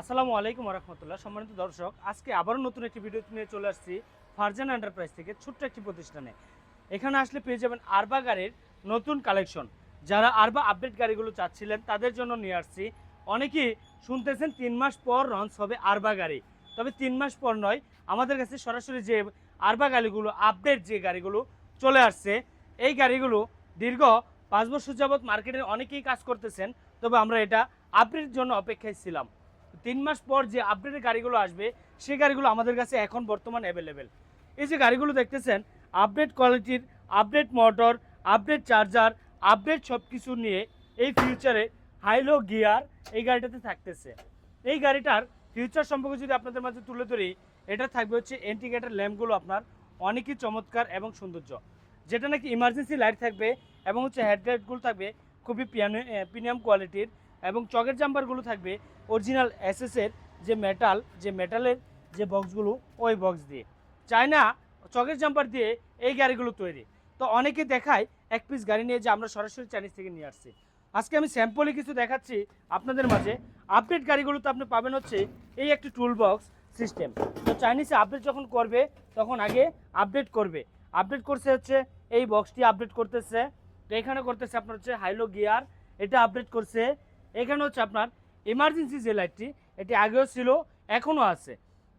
আসসালামু আলাইকুম রহমতুল্লাহ। সম্মানিত দর্শক, আজকে আবারও নতুন একটি ভিডিও নিয়ে চলে আসছি ফারজানা এন্টারপ্রাইজ থেকে, ছোট্ট একটি প্রতিষ্ঠানে। এখানে আসলে পেয়ে যাবেন আরবা গাড়ির নতুন কালেকশন। যারা আরবা আপডেট গাড়িগুলো চাচ্ছিলেন তাদের জন্য নিয়ে আসছি। অনেকেই শুনতেছেন 3 মাস পর লঞ্চ হবে আরবা গাড়ি, তবে 3 মাস পর নয়, আমাদের কাছে সরাসরি যে আরবা গাড়িগুলো আপডেট যে গাড়িগুলো চলে আসছে, এই গাড়িগুলো দীর্ঘ 5 বছর যাবৎ মার্কেটে অনেকেই কাজ করতেছেন, তবে আমরা এটা আপডেটের জন্য অপেক্ষায় ছিলাম। 3 মাস পর যে আপডেটের গাড়িগুলো আসবে সেই গাড়িগুলো আমাদের কাছে এখন বর্তমান অ্যাভেলেবেল। এই যে গাড়িগুলো দেখতেছেন, আপডেট কোয়ালিটির, update motor, update charger, update সব কিছু নিয়ে এই ফিউচারে হাইলো গিয়ার এই গাড়িটাতে থাকতেছে। এই গাড়িটার ফিউচার সম্পর্কে যদি আপনাদের মাঝে তুলে ধরি, এটা থাকবে হচ্ছে ইন্ডিকেটর ল্যাম্পগুলো আপনার অনেকই চমৎকার এবং সৌন্দর্য, যেটা নাকি ইমার্জেন্সি লাইট থাকবে, এবং হচ্ছে হেডলাইটগুলো থাকবে খুবই প্রিমিয়াম কোয়ালিটির, এবং চকের জাম্পারগুলো থাকবে অরিজিনাল এসএসের যে মেটালের যে বক্সগুলো, ওই বক্স দিয়ে চায়না চকের জাম্পার দিয়ে এই গাড়িগুলো তৈরি। তো অনেকে দেখায় এক পিস গাড়ি নিয়ে যে আমরা সরাসরি চাইনিজ থেকে নিয়ে আসছি। আজকে আমি স্যাম্পলে কিছু দেখাচ্ছি আপনাদের মাঝে। আপডেট গাড়িগুলোতে আপনি পাবেন হচ্ছে এই একটি টুল বক্স সিস্টেম। তো চাইনিজে আপডেট যখন করবে তখন আগে আপডেট করবে, আপডেট করছে হচ্ছে এই বক্সটি আপডেট করতেছে। তো এখানে করতেছে আপনার হচ্ছে হাইলো গিয়ার, এটা আপডেট করছে। এখানে হচ্ছে আপনার ইমার্জেন্সি যে লাইটটি, এটি আগেও ছিল এখনও আছে।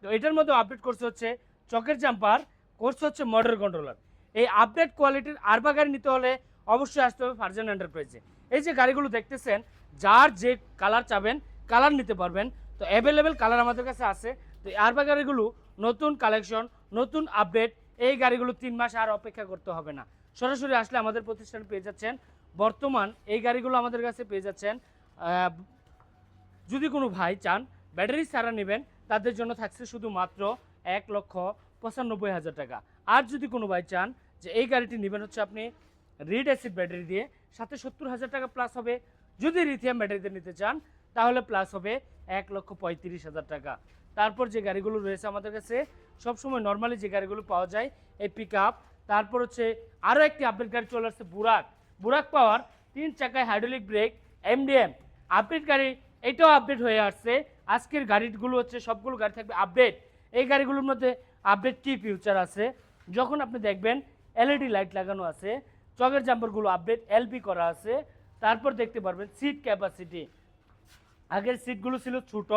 তো এটার মধ্যে আপডেট করছে হচ্ছে চকের জাম্পার, করছে হচ্ছে মোটর কন্ট্রোলার। এই আপডেট কোয়ালিটির আরবা গাড়ি নিতে হলে অবশ্যই আসতে হবে ফারজানা এন্টারপ্রাইজে। এই যে গাড়িগুলো দেখতেছেন, যার যে কালার চাবেন কালার নিতে পারবেন। তো অ্যাভেলেবেল কালার আমাদের কাছে আছে। তো এই আরবা গাড়িগুলো নতুন কালেকশন, নতুন আপডেট, এই গাড়িগুলো 3 মাস আর অপেক্ষা করতে হবে না। সরাসরি আসলে আমাদের প্রতিষ্ঠানে পেয়ে যাচ্ছেন। বর্তমান এই গাড়িগুলো আমাদের কাছে পেয়ে যাচ্ছেন। যদি কোনো ভাই চান ব্যাটারি ছাড়া নেবেন, তাদের জন্য থাকছে শুধুমাত্র 1,95,000 টাকা। আর যদি কোনো ভাই চান যে এই গাড়িটি নেবেন হচ্ছে আপনি রিড অ্যাসিড ব্যাটারি দিয়ে, সাথে 70,000 টাকা প্লাস হবে। যদি লিথিয়াম ব্যাটারিতে নিতে চান তাহলে প্লাস হবে 1,35,000 টাকা। তারপর যে গাড়িগুলো রয়েছে আমাদের কাছে সবসময় নর্মালি যে গাড়িগুলো পাওয়া যায়, এই পিক আপ, তারপর হচ্ছে আরও একটি আপডেট গাড়ি চলে আসছে বুরাক। বুরাক পাওয়ার 3 চাকায় হাইড্রোলিক ব্রেক, এমডিএম আপডেট গাড়ি, এটাও আপডেট হয়ে আসছে। আজকের গাড়িগুলো হচ্ছে সবগুলো গাড়ি থাকবে আপডেট। এই গাড়িগুলোর মধ্যে আপডেট কি ফিউচার আছে, যখন আপনি দেখবেন এলইডি লাইট লাগানো আছে, চকের জাম্পারগুলো আপডেট এলপি করা আছে। তারপর দেখতে পারবেন সিট ক্যাপাসিটি, আগের সিটগুলো ছিল ছোট,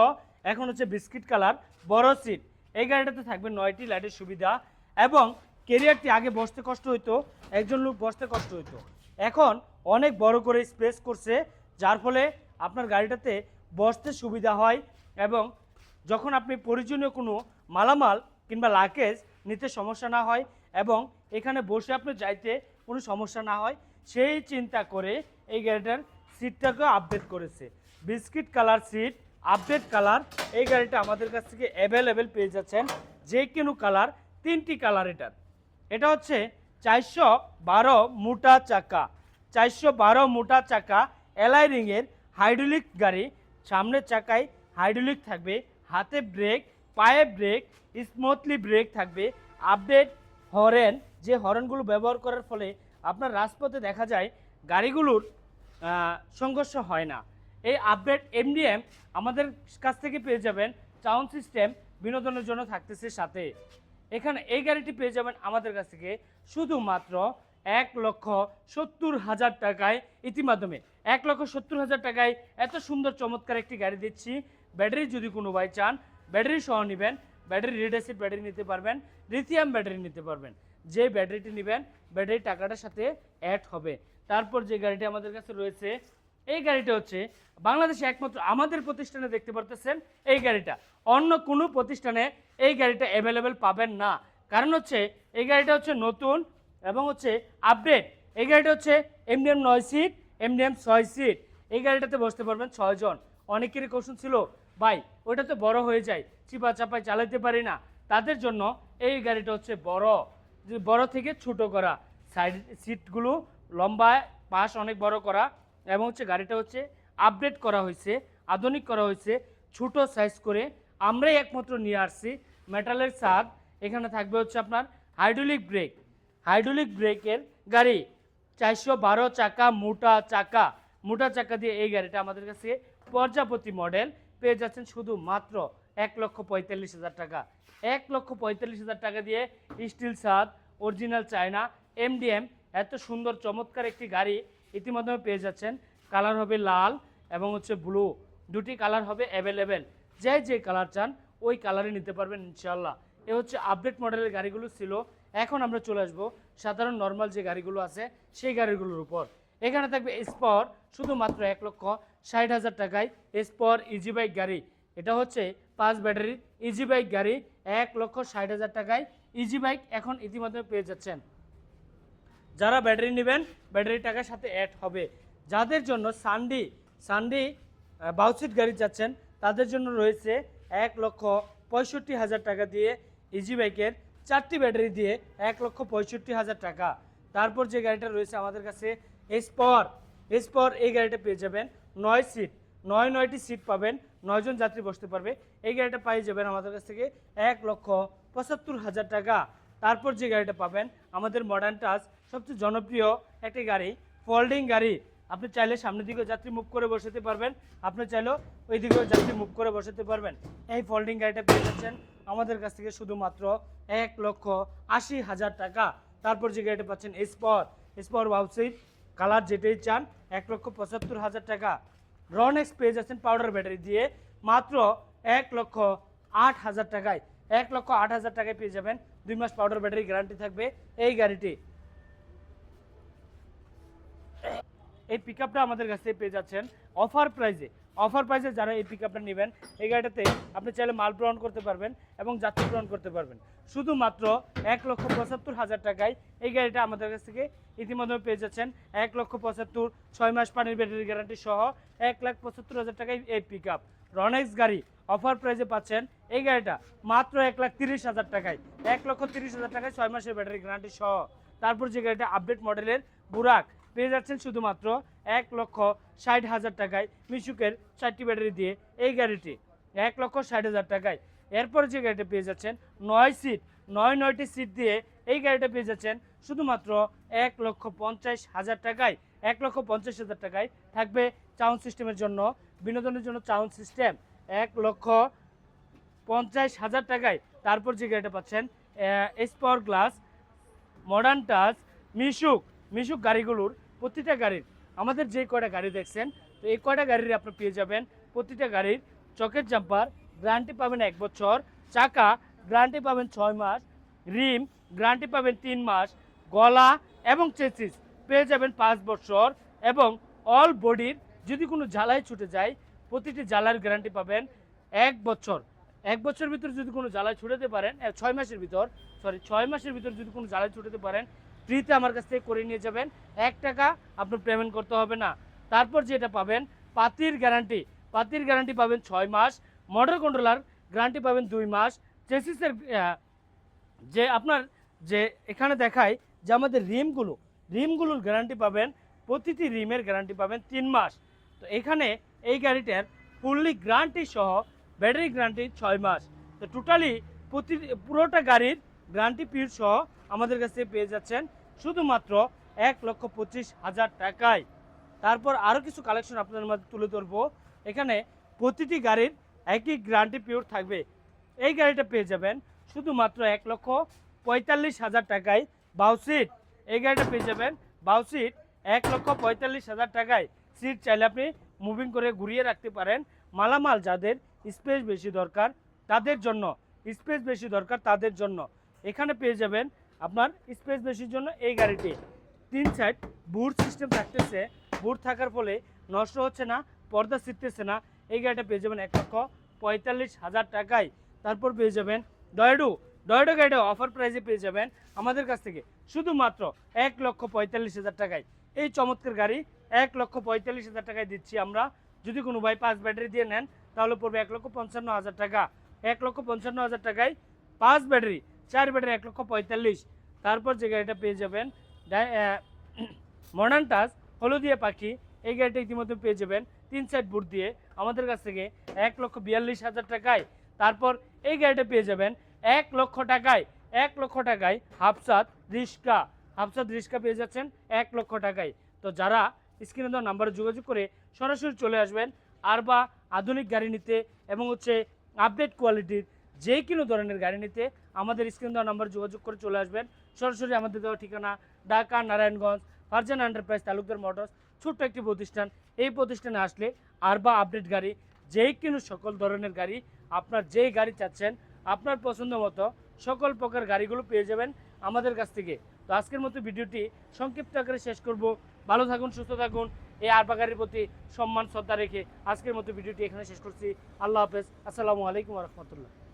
এখন হচ্ছে বিস্কিট কালার বড় সিট। এই গাড়িটাতে থাকবে 9টি লাইটের সুবিধা, এবং ক্যারিয়ারটি আগে বসতে কষ্ট হইতো, একজন লোক বসতে কষ্ট হইতো, এখন অনেক বড় করে স্পেস করছে, যার ফলে আপনার গাড়িটাতে বসতে সুবিধা হয়, এবং যখন আপনি প্রয়োজনীয় কোনো মালামাল কিংবা লাগেজ নিতে সমস্যা না হয়, এবং এখানে বসে আপনি যাইতে কোনো সমস্যা না হয়, সেই চিন্তা করে এই গাড়িটার সিটটাকে আপডেট করেছে। Biscuit colour seat, update colour. এই গাড়িটা আমাদের কাছ থেকে অ্যাভেলেবেল পেয়ে যাচ্ছেন, যে কোনো কালার, 3টি কালার এটার। এটা হচ্ছে 412 মোটা চাকা, 412 মোটা চাকা এলআই রিংয়ের হাইড্রোলিক গাড়ি। সামনের চাকায় হাইড্রোলিক থাকবে, হাতে ব্রেক, পায়ে ব্রেক, স্মুথলি ব্রেক থাকবে, আপডেট হরেন, যে হরেনগুলো ব্যবহার করার ফলে আপনার রাজপথে দেখা যায় গাড়িগুলোর সংঘর্ষ হয় না। এই আপডেট এমডিএম আমাদের কাছ থেকে পেয়ে যাবেন। সাউন্ড সিস্টেম বিনোদনের জন্য থাকতেছে সাথে। এখানে এই গাড়িটি পেয়ে যাবেন আমাদের কাছ থেকে শুধুমাত্র 1,70,000 টাকায়। ইতিমাধ্যমে 1,70,000 টাকায় এত সুন্দর চমৎকার একটি গাড়ি দিচ্ছি। ব্যাটারি যদি কোনো ভাই চান ব্যাটারি সহ নেবেন, ব্যাটারি রিড অ্যাসিড ব্যাটারি নিতে পারবেন, লিথিয়াম ব্যাটারি নিতে পারবেন। যে ব্যাটারিটি নেবেন ব্যাটারি টাকাটার সাথে অ্যাড হবে। তারপর যে গাড়িটি আমাদের কাছে রয়েছে, এই গাড়িটা হচ্ছে বাংলাদেশে একমাত্র আমাদের প্রতিষ্ঠানে দেখতে পারতেছেন। এই গাড়িটা অন্য কোনো প্রতিষ্ঠানে এই গাড়িটা অ্যাভেলেবেল পাবেন না, কারণ হচ্ছে এই গাড়িটা হচ্ছে নতুন এবং হচ্ছে আপডেট। এই গাড়িটা হচ্ছে এমডিএম 9 সিট, এমডিএম 6 সিট। এই গাড়িটাতে বসতে পারবেন 6 জন। অনেকেরই কোশ্চেন ছিল, ভাই ওইটা তো বড় হয়ে যায়, চিপা চাপায় চালাতে পারি না, তাদের জন্য এই গাড়িটা হচ্ছে বড় থেকে ছোট করা, সাইড সিটগুলো লম্বা, পাশ অনেক বড় করা, এবং হচ্ছে গাড়িটা হচ্ছে আপডেট করা হয়েছে, আধুনিক করা হয়েছে, ছোট সাইজ করে আমরাই একমাত্র নিয়ে আসছি। মেটালের ছাদ, এখানে থাকবে হচ্ছে আপনার হাইড্রোলিক ব্রেক, হাইড্রোলিক ব্রেকের গাড়ি, 412 চাকা মোটা চাকা দিয়ে এই গাড়িটা আমাদের কাছে পর্যাপ্তি মডেল। পেয়ে যাচ্ছেন শুধুমাত্র 1,45,000 টাকা। 1,45,000 টাকা দিয়ে স্টিল ছাদ, অরিজিনাল চায়না, এমডিএম এত সুন্দর চমৎকার একটি গাড়ি ইতিমধ্যে পেয়ে যাচ্ছেন। কালার হবে লাল এবং হচ্ছে ব্লু, দুটি কালার হবে অ্যাভেলেবেল। যে কালার চান ওই কালারে নিতে পারবেন ইনশাল্লাহ। এ হচ্ছে আপডেট মডেলের গাড়িগুলো ছিল। এখন আমরা চলে আসবো সাধারণ নর্মাল যে গাড়িগুলো আছে সেই গাড়িগুলোর উপর। এখানে থাকবে স্পর, শুধুমাত্র 1,60,000 টাকায় স্পর ইজি বাইক গাড়ি। এটা হচ্ছে 5 ব্যাটারির ইজি বাইক গাড়ি, 1,60,000 টাকায় ইজি বাইক এখন ইতিমধ্যে পেয়ে যাচ্ছেন। যারা ব্যাটারি নেবেন ব্যাটারি টাকার সাথে অ্যাড হবে। যাদের জন্য সানডি বাউসিট গাড়ি যাচ্ছেন তাদের জন্য রয়েছে 1,65,000 টাকা দিয়ে ইজি বাইকের 4টি ব্যাটারি দিয়ে 1,65,000 টাকা। তারপর যে গাড়িটা রয়েছে আমাদের কাছে স্পর এই গাড়িটা পেয়ে যাবেন 9 সিট, 9টি সিট পাবেন, 9 জন যাত্রী বসতে পারবে। এই গাড়িটা পেয়ে যাবেন আমাদের কাছ থেকে 1,75,000 টাকা। তারপর যে গাড়িটা পাবেন আমাদের মডার্ন টাচ, সবচেয়ে জনপ্রিয় একটি গাড়ি, ফোল্ডিং গাড়ি। আপনি চাইলে সামনের দিকেও যাত্রী মুভ করে বসাতে পারবেন, আপনি চাইলেও ওই দিকেও যাত্রী মুভ করে বসাতে পারবেন। এই ফোল্ডিং গাড়িটা পেয়ে যাচ্ছেন আমাদের কাছ থেকে শুধুমাত্র 1,80,000 টাকা। তারপর যে গাড়িটা পাচ্ছেন স্পর বাউসিট, কালার যেটাই চান 1,75,000 টাকা। রনেক্স পেয়ে যাচ্ছেন পাউডার ব্যাটারি দিয়ে মাত্র 1,08,000 টাকায়। 1,08,000 টাকায় পেয়ে যাবেন, 2 মাস পাউডার ব্যাটারি গ্যারান্টি থাকবে এই গাড়িটি। এই পিকআপটা আমাদের কাছে পেয়ে যাচ্ছেন অফার প্রাইজে। যারা এই পিকআপটা নেবেন এই গাড়িটাতে আপনি চাইলে মাল গ্রহণ করতে পারবেন এবং যাত্রী গ্রহণ করতে পারবেন। শুধুমাত্র 1,75,000 টাকায় এই গাড়িটা আমাদের কাছ থেকে ইতিমধ্যে পেয়ে যাচ্ছেন। 1,75,000, 6 মাস পানির ব্যাটারি গ্যারান্টি সহ 1,75,000 টাকায় এই পিকআপ রনেক্স গাড়ি অফার প্রাইজে পাচ্ছেন। এই গাড়িটা মাত্র 1,30,000 টাকায়, 1,30,000 টাকায় 6 মাসের ব্যাটারি গ্যারান্টি সহ। তারপর যে গাড়িটা আপডেট মডেলের বুরাক পেয়ে যাচ্ছেন শুধুমাত্র 1,60,000 টাকায় মিশুকের 4টি ব্যাটারি দিয়ে এই গাড়িটি 1,60,000 টাকায়। এরপরে যে গাড়িটা পেয়ে যাচ্ছেন 9টি সিট দিয়ে এই গাড়িটা পেয়ে যাচ্ছেন শুধুমাত্র 1,50,000 টাকায়। 1,50,000 টাকায় থাকবে সাউন্ড সিস্টেমের জন্য, বিনোদনের জন্য সাউন্ড সিস্টেম 1,50,000 টাকায়। তারপর যে গাড়িটা পাচ্ছেন স্পর গ্লাস, মডার্ন টাচ, মিশুক গাড়িগুলোর প্রতিটা গাড়ির আমাদের যে কয়টা গাড়ি দেখছেন তো এই কয়টা গাড়ির আপনি পেয়ে যাবেন প্রতিটা গাড়ির চকের জাম্পার গ্যারান্টি পাবেন 1 বছর, চাকা গ্যারান্টি পাবেন 6 মাস, রিম গ্যারান্টি পাবেন 3 মাস, গলা এবং চেসিস পেয়ে যাবেন 5 বছর এবং অল বডির যদি কোনো জ্বালাই ছুটে যায় প্রতিটি জ্বালার গ্যারান্টি পাবেন 1 বছর। 1 বছরের ভিতর যদি কোনো জ্বালাই ছুটাতে পারেন 6 মাসের ভিতর যদি কোনো জ্বালাই ছুটাতে পারেন ফ্রিতে আমার কাছ থেকে করে নিয়ে যাবেন, 1 টাকা আপনার পেমেন্ট করতে হবে না। তারপর যেটা পাবেন পাতির গ্যারান্টি পাবেন 6 মাস, মোটর কন্ট্রোলার গ্যারান্টি পাবেন 2 মাস, চেসিসের যে আপনার যে এখানে দেখায় যে আমাদের রিমগুলোর গ্যারান্টি পাবেন, প্রতিটি রিমের গ্যারান্টি পাবেন 3 মাস। তো এখানে এই গাড়িটার ফুললি গ্যারান্টি সহ ব্যাটারি গ্যারান্টি 6 মাস। তো টোটালি পুরোটা গাড়ির গ্যারান্টি পিরিয়ড সহ আমাদের কাছে পেয়ে যাচ্ছেন শুধুমাত্র 1,25,000 টাকায়। তারপর আরও কিছু কালেকশন আপনাদের মধ্যে তুলে ধরবো। এখানে প্রতিটি গাড়ির একই গ্যারান্টি পিরিয়ড থাকবে। এই গাড়িটা পেয়ে যাবেন শুধুমাত্র 1,45,000 টাকায়। বাউসিট এই গাড়িটা পেয়ে যাবেন 1,45,000 টাকায়। সিট চাইলে আপনি মুভিং করে ঘুরিয়ে রাখতে পারেন। মালামাল যাদের স্পেস বেশি দরকার তাদের জন্য এখানে পেয়ে যাবেন আপনার স্পেস বেশির জন্য এই গাড়িটি 3 সাইড বুট সিস্টেম থাকতেছে, বুট থাকার ফলে নষ্ট হচ্ছে না, পর্দা ছিটতেছে না। এই গাড়িটা পেয়ে যাবেন 1,45,000 টাকায়। তারপর পেয়ে যাবেন ডয়েডো গাড়িটা অফার প্রাইসে পেয়ে যাবেন আমাদের কাছ থেকে শুধুমাত্র 1,45,000 টাকায়। এই চমৎকার গাড়ি 1,45,000 টাকায় দিচ্ছি আমরা। যদি কোনো ভাই 5 ব্যাটারি দিয়ে নেন তাহলে পড়বে 1,55,000 টাকা। 1,55,000 টাকায় 5 ব্যাটারি, 4 ব্যাটারি 1,45,000। তারপর যে গাড়িটা পেয়ে যাবেন মডার্ন টাচ হলদিয়া পাখি, এই গাড়িটা ইতিমধ্যে পেয়ে যাবেন 3 সাইড বুট দিয়ে আমাদের কাছ থেকে 1,42,000 টাকায়। তারপর এই গাড়িটা পেয়ে যাবেন 1 লক্ষ টাকায় হাফসাত রিস্কা পেয়ে যাচ্ছেন 1 লক্ষ টাকায়। তো যারা স্ক্রিনে দেওয়া নাম্বারে যোগাযোগ করে সরাসরি চলে আসবেন আরবা আধুনিক গাড়ি নিতে এবং হচ্ছে আপডেট কোয়ালিটির যে কোনো ধরনের গাড়ি নিতে আমাদের স্ক্রিন দেওয়া নাম্বার যোগাযোগ করে চলে আসবেন। সরাসরি আমাদের দেওয়া ঠিকানা ঢাকা নারায়ণগঞ্জ ফারজানা এন্টারপ্রাইজ তালুকদার মোটরস, ছোট্ট একটি প্রতিষ্ঠান। এই প্রতিষ্ঠানে আসলে আরবা আপডেট গাড়ি যে কোনো সকল ধরনের গাড়ি, আপনার যেই গাড়ি চাচ্ছেন আপনার পছন্দ মতো সকল প্রকার গাড়িগুলো পেয়ে যাবেন আমাদের কাছ থেকে। তো আজকের মতো ভিডিওটি সংক্ষিপ্ত আকারে শেষ করব। ভালো থাকুন, সুস্থ থাকুন, এই আরবা গাড়ির প্রতি সম্মান শ্রদ্ধা রেখে আজকের মতো ভিডিওটি এখানে শেষ করছি। আল্লাহ হাফেজ, আসসালামু আলাইকুম রহমতুল্লাহ।